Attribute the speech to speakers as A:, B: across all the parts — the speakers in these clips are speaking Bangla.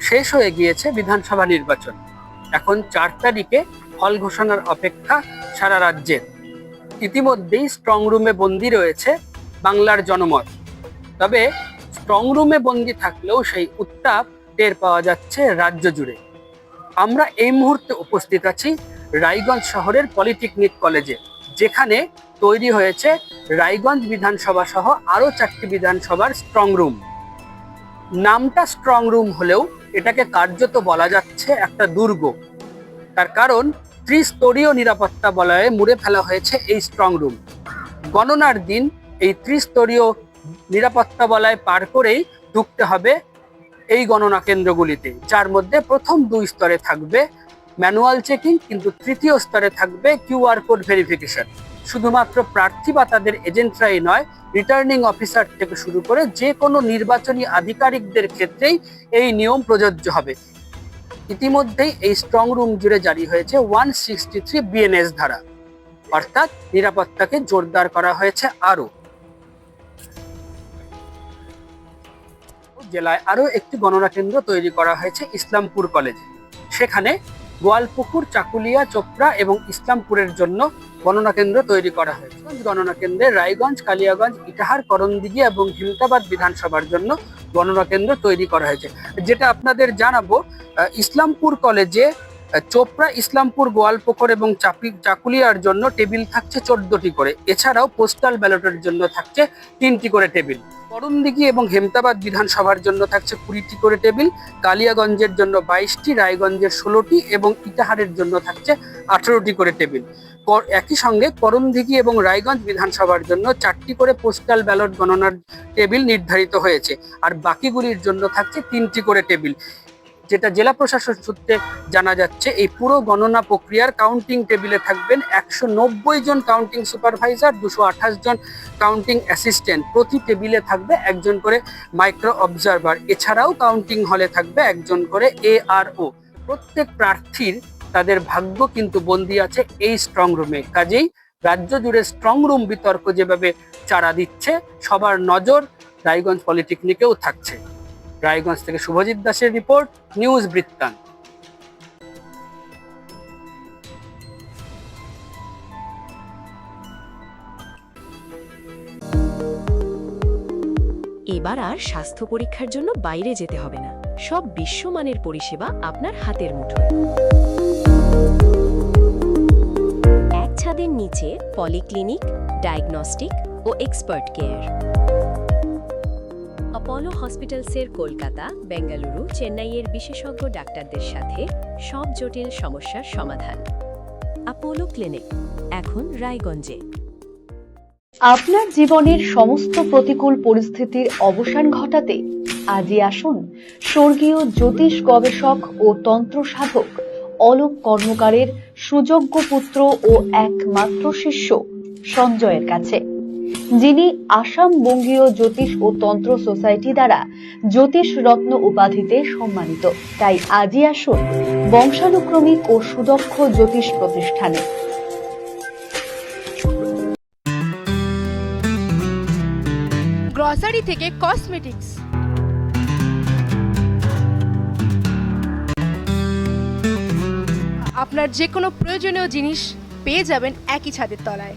A: শেষ হয়ে গিয়েছে বিধানসভা নির্বাচন। এখন 4 তারিখে ফল ঘোষণার অপেক্ষা সারা রাজ্যের। ইতিমধ্যেই স্ট্রং রুমে বন্দী রয়েছে বাংলার জনমত। তবে স্ট্রং রুমে বন্দী থাকলেও সেই উত্তাপ টের পাওয়া যাচ্ছে রাজ্য জুড়ে। আমরা এই মুহূর্তে উপস্থিত আছি রায়গঞ্জ শহরের পলিটেকনিক কলেজে, যেখানে তৈরি হয়েছে রায়গঞ্জ বিধানসভা সহ আরো 4টি বিধানসভার স্ট্রং রুম। নামটা স্ট্রং রুম হলেও এটাকে কার্যত বলা যাচ্ছে একটা দুর্গ। তার কারণ ত্রিস্তরীয় নিরাপত্তা বলয়ে মুড়ে ফেলা হয়েছে এই স্ট্রং রুম। গণনার দিন এই ত্রিস্তরীয় নিরাপত্তা বলয় পার করেই ঢুকতে হবে এই গণনা কেন্দ্রগুলিতে, যার মধ্যে প্রথম 2 স্তরে থাকবে ম্যানুয়াল চেকিং, কিন্তু তৃতীয় স্তরে থাকবে কিউআর কোড ভেরিফিকেশন। শুধুমাত্র প্রার্থী বা তাদের এজেন্টরাই নয়, রিটার্নিং অফিসার থেকে শুরু করে যে কোনো নির্বাচনী আধিকারিকদের ক্ষেত্রেই এই নিয়ম প্রযোজ্য হবে। ইতিমধ্যেই এই স্ট্রং রুম জুড়ে জারি হয়েছে 163 বিএনএস ধারা, অর্থাৎ নিরাপত্তাকে জোরদার করা হয়েছে আরো। জেলায় আরো একটি গণনা কেন্দ্র তৈরি করা হয়েছে ইসলামপুর কলেজে। সেখানে গোয়ালপুকুর, চাকুলিয়া, চোপড়া এবং ইসলামপুরের জন্য গণনা কেন্দ্র তৈরি করা হয়েছে। গণনা কেন্দ্রে রায়গঞ্জ, কালিয়াগঞ্জ, ইটাহার, করণদিঘি এবং হেমতাবাদ বিধানসভার জন্য গণনা কেন্দ্র তৈরি করা হয়েছে। যেটা আপনাদের জানাবো, ইসলামপুর কলেজে চোপড়া, ইসলামপুর, গোয়ালপুকুর এবং চাকুলিয়ার জন্য টেবিল থাকছে 14টি করে। এছাড়াও পোস্টাল ব্যালটের জন্য থাকছে 3টি করে টেবিল। করণদিঘি এবং হেমতাবাদ বিধানসভার জন্য থাকছে 20টি করে টেবিল, কালিয়াগঞ্জের জন্য 22টি, রায়গঞ্জের 16টি এবং ইটাহারের জন্য থাকছে 18টি করে টেবিল। একই সঙ্গে করণদিঘি এবং রায়গঞ্জ বিধানসভার জন্য 4টি করে পোস্টাল ব্যালট গণনার টেবিল নির্ধারিত হয়েছে, আর বাকিগুলির জন্য থাকছে 3টি করে টেবিল। যেটা জেলা প্রশাসন সূত্রে জানা যাচ্ছে, এই পুরো গণনা প্রক্রিয়ার কাউন্টিং টেবিলে থাকবেন 190 জন কাউন্টিং সুপারভাইজার, 228 জন কাউন্টিং অ্যাসিস্ট্যান্ট। প্রতি টেবিলে থাকবে একজন করে মাইক্রো অবজারভার। এছাড়াও কাউন্টিং হলে থাকবে একজন করে এআরও। প্রত্যেক প্রার্থীর তাদের ভাগ্য কিন্তু বন্দী আছে এই স্ট্রং রুমে। কাজেই রাজ্য জুড়ে স্ট্রং রুম বিতর্ক যেভাবে চাড়া দিচ্ছে, সবার নজর রায়গঞ্জ পলিটেকনিকেও থাকছে। রায়গঞ্জ থেকে শুভজিৎ দাসের রিপোর্ট, নিউজ বৃত্তান্ত।
B: এবার আর স্বাস্থ্য পরীক্ষার জন্য বাইরে যেতে হবে না। সব বিশ্বমানের পরিষেবা আপনার হাতের মুঠোয়। এক ছাদের নিচে পলিক্লিনিক, ডায়াগনস্টিক ও এক্সপার্ট কেয়ার। অপোলো হসপিটালসের কলকাতা, বেঙ্গালুরু, চেন্নাইয়ের বিশেষজ্ঞ ডাক্তারদের সাথে সব জটিল সমস্যার সমাধান। অপোলো ক্লিনিক এখন রায়গঞ্জে।
C: আপনার জীবনের সমস্ত প্রতিকূল পরিস্থিতির অবসান ঘটাতে আজই আসুন স্বর্গীয় জ্যোতিষ গবেষক ও তন্ত্র সাধক অলোক কর্মকারের সুযোগ্য পুত্র ও একমাত্র শিষ্য সঞ্জয়ের কাছে, যিনি আসাম বঙ্গীয় জ্যোতিষ ও তন্ত্র সোসাইটি দ্বারা জ্যোতিষ রত্ন উপাধিতে সম্মানিত। তাই আজই আসুন বংশানুক্রমিক ও সুদক্ষ জ্যোতিষ প্রতিষ্ঠানে।
D: গ্রসারি থেকে কসমেটিক্স, আপনার যে কোনো প্রয়োজনীয় জিনিস পেয়ে যাবেন একই ছাদের তলায়।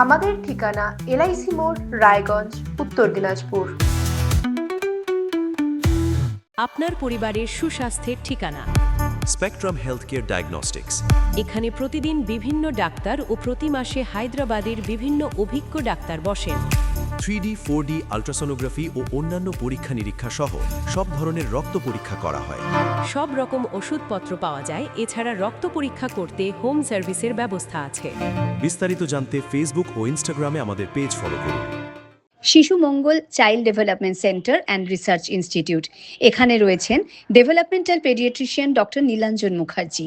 D: আমাদের ঠিকানা এলআইসি মোড়, রায়গঞ্জ, উত্তর দিনাজপুর।
B: আপনার পরিবারের সুস্বাস্থ্যের ঠিকানা
E: স্পেকট্রাম হেলথকেয়ার ডায়াগনস্টিক্স।
B: এখানে প্রতিদিন বিভিন্ন ডাক্তার ও প্রতি মাসে হায়দ্রাবাদের বিভিন্ন অভিজ্ঞ ডাক্তার বসেন।
E: 3D, 4D আল্ট্রাসোনোগ্রাফি ও অন্যান্য পরীক্ষা নিরীক্ষা সহ সব ধরনের রক্ত পরীক্ষা করা হয়।
B: সব রকম ওষুধপত্র পাওয়া যায়। এছাড়া রক্ত পরীক্ষা করতে হোম সার্ভিসের ব্যবস্থা আছে।
E: বিস্তারিত জানতে ফেসবুক ও ইনস্টাগ্রামে আমাদের পেজ ফলো করুন।
F: Shishu Mangal child development centre and research institute. এখানে রয়েছেন developmental paediatrician doctor Nilanjan Mukherjee.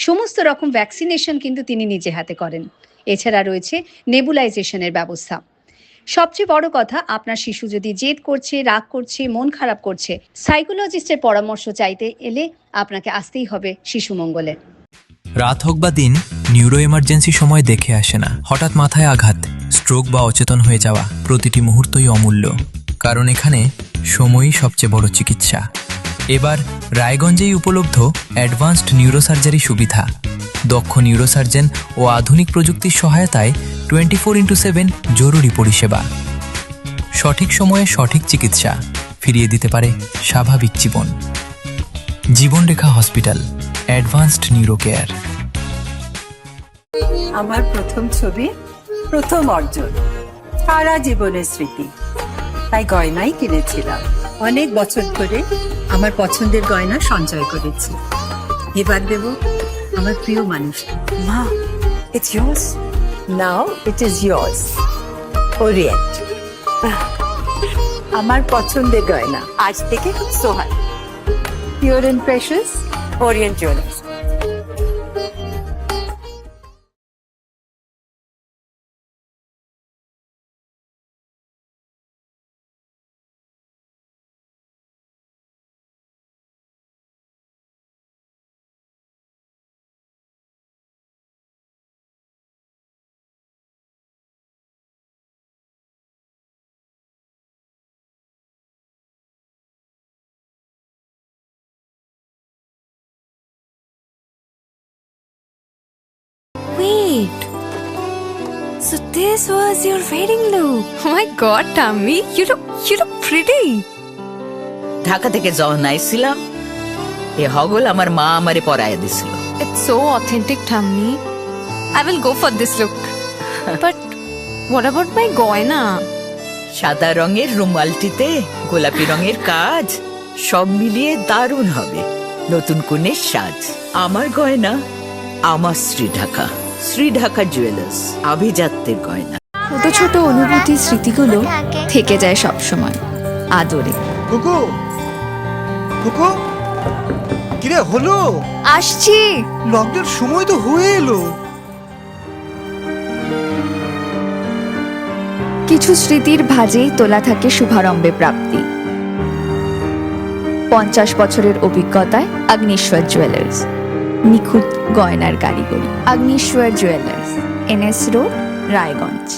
F: সমস্ত রকম ভ্যাকসিনেশন কিন্তু তিনি নিজে হাতে করেন। এছাড়া রয়েছে নেবুলাইজেশনের ব্যবস্থা। সবচেয়ে বড় কথা, আপনার শিশু যদি জেদ করছে, রাগ করছে, মন খারাপ করছে, সাইকোলজিস্টের পরামর্শ চাইতে এলে আপনাকে আসতেই হবে শিশু মঙ্গলে।
G: রাত হোক বা দিন, নিউরো এমার্জেন্সি সময় দেখে আসে না। হঠাৎ মাথায় আঘাত, স্ট্রোক বা অচেতন হয়ে যাওয়া, প্রতিটি মুহূর্তই অমূল্য। কারণ এখানে সময়ই সবচেয়ে বড় চিকিৎসা। এবার রায়গঞ্জেই উপলব্ধ অ্যাডভান্সড নিউরোসার্জারি সুবিধা। দক্ষ নিউরোসার্জন ও আধুনিক প্রযুক্তির সহায়তায় 24x7 জরুরি পরিষেবা। সঠিক সময়ে সঠিক চিকিৎসা ফিরিয়ে দিতে পারে স্বাভাবিক জীবন। জীবনরেখা হসপিটাল, অ্যাডভান্সড নিউরো কেয়ার।
H: আমার প্রথম ছবি, প্রথম অর্জন, সারা জীবনের স্মৃতি, তাই গয়নাই কিনেছিলাম। অনেক বছর ধরে আমার পছন্দের গয়না সঞ্চয় করেছি। এবার দেব আমার প্রিয় মানুষকে। মা, it's yours. Now it is yours. Orient. আমার পছন্দের গয়না আজ থেকে সোহান। Pure and precious, Orient Jewelers.
I: Wait. So this was your wedding look. Oh my god, Tammy, you look pretty.
J: Dhaka থেকে যখন আইছিলাম এ হগল আমার মা আমারে পরায় দিছিল।
I: It's so authentic, Tammy. I will go for this look. But what about my goina?
J: সাদা রঙের রুমালটিতে গোলাপি রঙের কাজ, সব মিলিয়ে দারুণ হবে নতুন কনের সাজ। আমার গয়না আমার শ্রীঢাকা, শ্রীঢাকা জুয়েলার্স, আভিজাত্যের গয়না।
I: ছোট ছোট অনুভূতি, স্মৃতিগুলো থেকে যায় সব সময় আদরে।
K: কুকু, কুকু, কিরে হলো?
I: আসছি।
K: লকডাউন সময় তো হয়ে এলো।
I: কিছু স্মৃতির ভাজেই তোলা থাকে শুভারম্ভে প্রাপ্তি। 50 বছরের অভিজ্ঞতায় আগ্নেশ্বর জুয়েলার্স, নিখুঁত গয়নার কারিগরি। Agneshwar jewellers, NS road, Raiganj.